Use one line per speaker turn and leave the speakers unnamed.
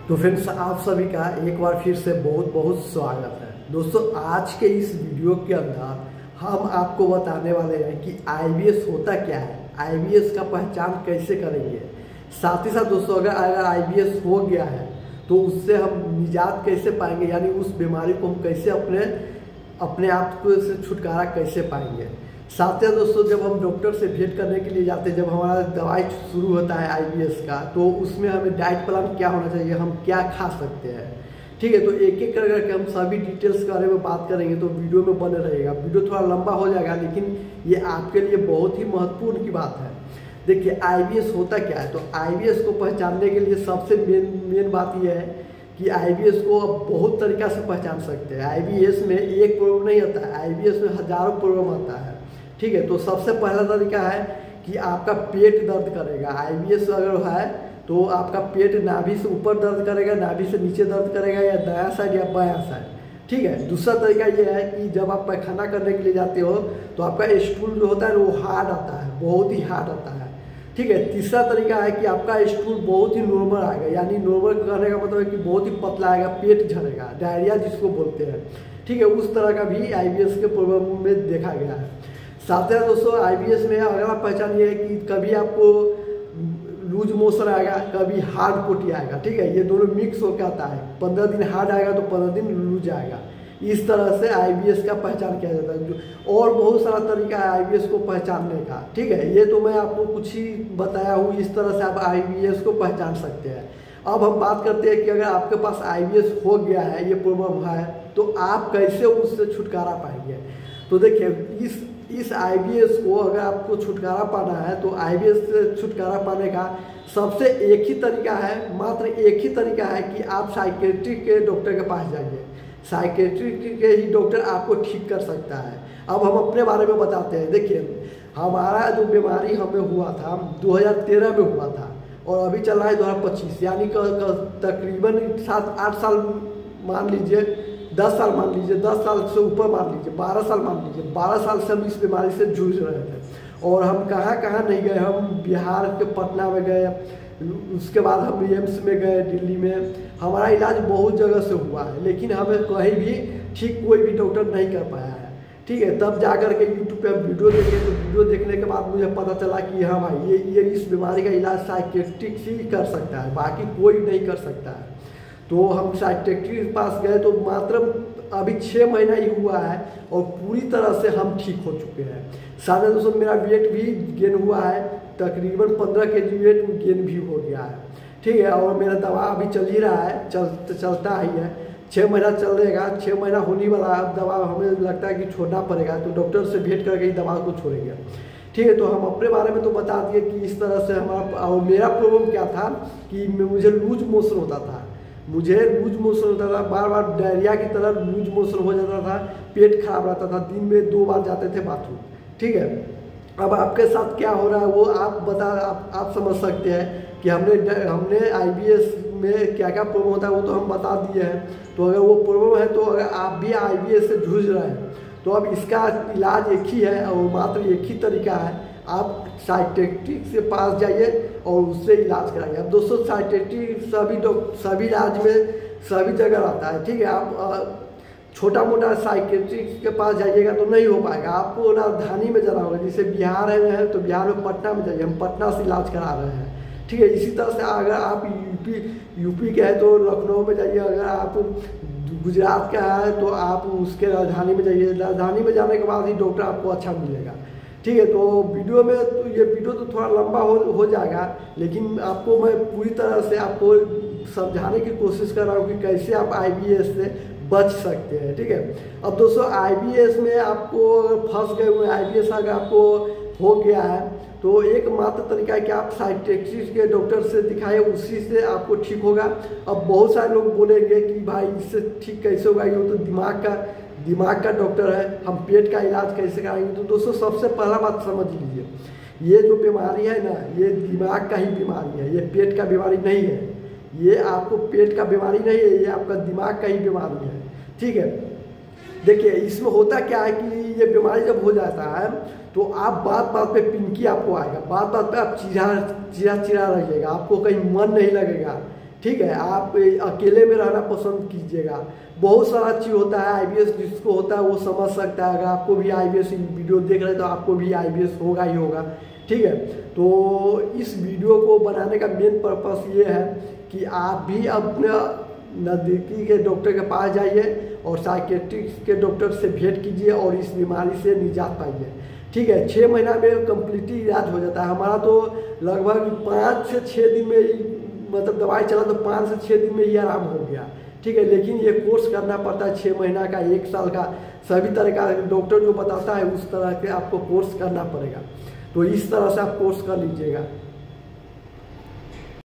तो फ्रेंड्स, आप सभी का एक बार फिर से बहुत बहुत स्वागत है। दोस्तों, आज के इस वीडियो के अंदर हम आपको बताने वाले हैं कि आईबीएस होता क्या है, आईबीएस का पहचान कैसे करेंगे। साथ ही साथ दोस्तों, अगर आईबीएस हो गया है तो उससे हम निजात कैसे पाएंगे, यानी उस बीमारी को हम कैसे अपने आप को से छुटकारा कैसे पाएंगे। साथ ही दोस्तों, जब हम डॉक्टर से भेंट करने के लिए जाते हैं, जब हमारा दवाई शुरू होता है आईबीएस का, तो उसमें हमें डाइट प्लान क्या होना चाहिए, हम क्या खा सकते हैं। ठीक है, तो एक एक करके हम सभी डिटेल्स के बारे में बात करेंगे, तो वीडियो में बने रहेगा। वीडियो थोड़ा लंबा हो जाएगा, लेकिन ये आपके लिए बहुत ही महत्वपूर्ण की बात है। देखिए, आईबीएस होता क्या है। तो आईबीएस को पहचानने के लिए सबसे मेन बात यह है कि आईबीएस को अब बहुत तरीका से पहचान सकते हैं। आईबीएस में एक प्रॉब्लम नहीं आता है, आईबीएस में हजारों प्रॉब्लम आता है। ठीक है, तो सबसे पहला तरीका है कि आपका पेट दर्द करेगा। आईबीएस अगर है तो आपका पेट नाभि से ऊपर दर्द करेगा, नाभि से नीचे दर्द करेगा, या दायां साइड या बायां साइड। ठीक है, दूसरा तरीका ये है कि जब आप पैखाना करने के लिए जाते हो तो आपका स्टूल जो होता है वो हार्ड आता है, बहुत ही हार्ड आता है। ठीक है, तीसरा तरीका है कि आपका स्टूल बहुत ही नॉर्मल आएगा, यानी नॉर्मल करने का मतलब है कि बहुत ही पतला आएगा, पेट झड़ेगा, डायरिया जिसको बोलते हैं। ठीक है, उस तरह का भी आईबीएस के प्रॉब्लम में देखा गया है। साथ ही दोस्तों, आईबीएस में अगला पहचान ये है कि कभी आपको लूज मोशन आएगा, कभी हार्ड पोटी आएगा। ठीक है, ये दोनों मिक्स होकर आता है। 15 दिन हार्ड आएगा तो 15 दिन लूज आएगा। इस तरह से आईबीएस का पहचान किया जाता है। और बहुत सारा तरीका है आईबीएस को पहचानने का। ठीक है, ये तो मैं आपको कुछ ही बताया हूँ, इस तरह से आप आईबीएस को पहचान सकते हैं। अब हम बात करते हैं कि अगर आपके पास आईबीएस हो गया है, ये प्रॉब्लम है, तो आप कैसे उससे छुटकारा पाएंगे। तो देखिए, इस आईबीएस को अगर आपको छुटकारा पाना है तो आईबीएस से छुटकारा पाने का सबसे एक ही तरीका है, मात्र एक ही तरीका है कि आप साइकेट्रिक के डॉक्टर के पास जाइए। साइकेट्रिक के ही डॉक्टर आपको ठीक कर सकता है। अब हम अपने बारे में बताते हैं। देखिए, हमारा जो बीमारी हमें हुआ था 2013 में हुआ था, और अभी चल रहा है 2025, यानी तकरीबन 7-8 साल मान लीजिए, 10 साल मान लीजिए, 10 साल से ऊपर मान लीजिए, 12 साल मान लीजिए। 12 साल से हम इस बीमारी से जूझ रहे थे, और हम कहाँ कहाँ नहीं गए। हम बिहार के पटना में गए, उसके बाद हम एम्स में गए दिल्ली में। हमारा इलाज बहुत जगह से हुआ है, लेकिन हमें कहीं भी ठीक कोई भी डॉक्टर नहीं कर पाया है। ठीक है, तब जा कर के यूट्यूब पे वीडियो देखे, तो वीडियो देखने के बाद मुझे पता चला कि हाँ भाई, ये इस बीमारी का इलाज साइकेट्रिक ही कर सकता है, बाकी कोई नहीं कर सकता है। तो हम साइकेट्रिक के पास गए, तो मात्र अभी 6 महीना ही हुआ है और पूरी तरह से हम ठीक हो चुके हैं। साथ ही दोस्तों, मेरा वेट भी गेन हुआ है, तकरीबन 15 kg वेट गेन भी हो गया है। ठीक है, और मेरा दवा अभी चल ही रहा है, चलता ही है। 6 महीना चलेगा, 6 महीना होने वाला है। दवा हमें लगता है कि छोड़ना पड़ेगा, तो डॉक्टर से भेंट करके ही दवा को छोड़ेंगे। ठीक है, तो हम अपने बारे में तो बता दिए कि इस तरह से हमारा। और मेरा प्रॉब्लम क्या था कि मुझे लूज मोशन होता था, बार बार डायरिया की तरह लूज मोशन हो जाता था, पेट खराब रहता था, दिन में 2 बार जाते थे बाथरूम। ठीक है, अब आपके साथ क्या हो रहा है वो आप समझ सकते हैं कि हमने आईबीएस में क्या क्या प्रॉब्लम होता है वो तो हम बता दिए हैं। तो अगर वो प्रॉब्लम है, तो अगर आप भी आईबीएस से जूझ रहे हैं, तो अब इसका इलाज एक ही है, और मात्र एक ही तरीका है। आप साइकेट्रिक से पास जाइए और उससे इलाज कराइए। अब दोस्तों, साइकेट्रिक सभी इलाज में सभी जगह रहता है। ठीक है, आप छोटा मोटा साइकेट्रिक के पास जाइएगा तो नहीं हो पाएगा, आपको राजधानी में जाना होगा। जैसे बिहार है तो बिहार में पटना में जाइए, हम पटना से इलाज करा रहे हैं। ठीक है, इसी तरह से अगर आप यूपी के हैं तो लखनऊ में जाइए, अगर आप गुजरात का है तो आप उसके राजधानी में जाइए। राजधानी में जाने के बाद ही डॉक्टर आपको अच्छा मिलेगा। ठीक है, तो वीडियो में तो ये वीडियो तो थोड़ा लंबा हो जाएगा, लेकिन आपको मैं पूरी तरह से आपको समझाने की कोशिश कर रहा हूँ कि कैसे आप आईबीएस से बच सकते हैं। ठीक है, अब दोस्तों, आईबीएस में आपको फंस गए हुए, आईबीएस अगर आपको हो गया है, तो एकमात्र तरीका है कि आप साइकेट्रिस्ट के डॉक्टर से दिखाएं, उसी से आपको ठीक होगा। अब बहुत सारे लोग बोलेंगे कि भाई इससे ठीक कैसे होगा, ये तो दिमाग का डॉक्टर है, हम पेट का इलाज कैसे कराएंगे। तो दोस्तों, सबसे पहला बात समझ लीजिए, ये जो बीमारी है ना, ये दिमाग का ही बीमारी है, ये पेट का बीमारी नहीं है। ये आपको पेट का बीमारी नहीं है, ये आपका दिमाग का ही बीमारी है। ठीक है, देखिए, इसमें होता क्या है कि ये बीमारी जब हो जाता है तो आप बात बात पे पिंकी आपको आएगा, बात बात पे आप चिढ़ा रहिएगा, आपको कहीं मन नहीं लगेगा, ठीक है, आप अकेले में रहना पसंद कीजिएगा। बहुत सारा चीज़ होता है आईबीएस, जिसको होता है वो समझ सकता है। अगर आपको भी आईबीएस वीडियो देख रहे हैं तो आपको भी आईबीएस होगा ही होगा, ठीक है। तो इस वीडियो को बनाने का मेन पर्पस ये है कि आप भी अपने नज़दीकी के डॉक्टर के पास जाइए और साइकेट्रिस्ट के डॉक्टर से भेंट कीजिए और इस बीमारी से निजात पाइए, ठीक है। 6 महीना में कम्प्लीटली इलाज हो जाता है। हमारा तो लगभग 5 से 6 दिन में ही, मतलब दवाई चला तो 5 से 6 दिन में ही आराम हो गया, ठीक है। लेकिन ये कोर्स करना पड़ता है 6 महीना का, 1 साल का, सभी तरह का डॉक्टर जो बताता है उस तरह के आपको कोर्स करना पड़ेगा। तो इस तरह से आप कोर्स कर लीजिएगा।